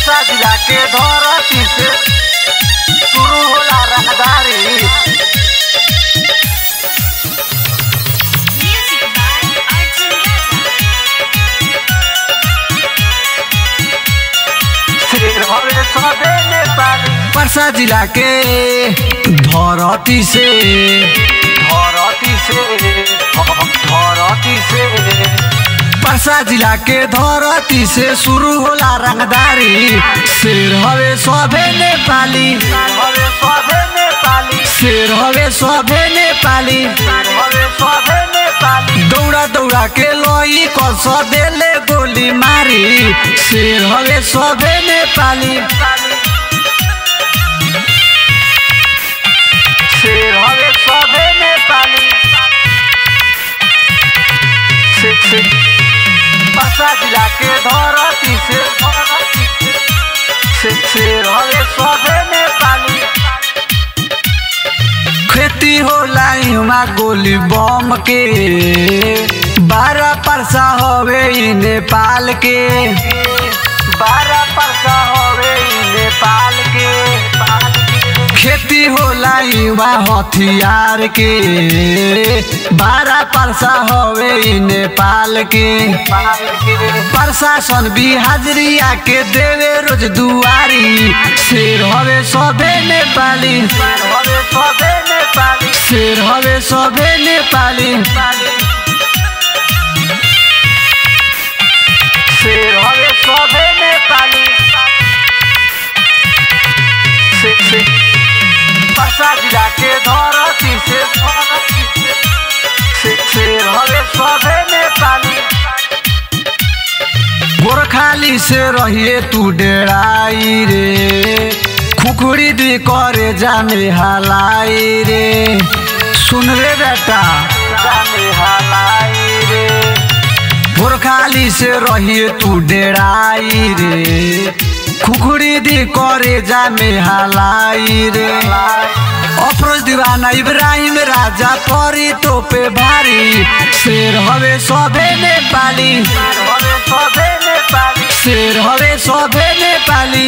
परसा जिला के धरती से शुरू होला रंगदारी। परसा जिला के धरती से परसा जिला के धरती से शुरू होला रंगदारी। शेर हवे सभे नेपाली, शेर हवे सभे नेपाली। दौड़ा दौड़ा के लोई कस देले गोली मारी। शेर हवे सभे नेपाली, शेर हवे सभे नेपाली। परसा जिला के धरती से शेर हवे सभे नेपाली। खेती होला इहवा गोली बम के। 12 परसा हवे नेपाल के, 12 परसा हवे नेपाल के। खेती होला इहवा हथियार के। 12 परसा हवे नेपाल के। प्रशासन भी हाजरिया के देवे रोज दुआरी। शेर हवे सभे नेपाली, शेर हवे सभे नेपाली। शेर हवे सभे नेपाली। परसा जिला के धरती से शेर हवे सभे नेपाली। गोरखाली से रहिए तू डेराई रे। खुखड़ी दी करे जामे हलाई रे। सुन रे बेटा जामे हलाई रे। गोरखाली से रहिए तू डेराई रे। खुखड़ी दी करे जामे हलाई रे। अफरोज दीवाना इब्राहिम राजा परी तोपे भारी। शेर हवे सभे नेपाली, शेर हवे सभे नेपाली।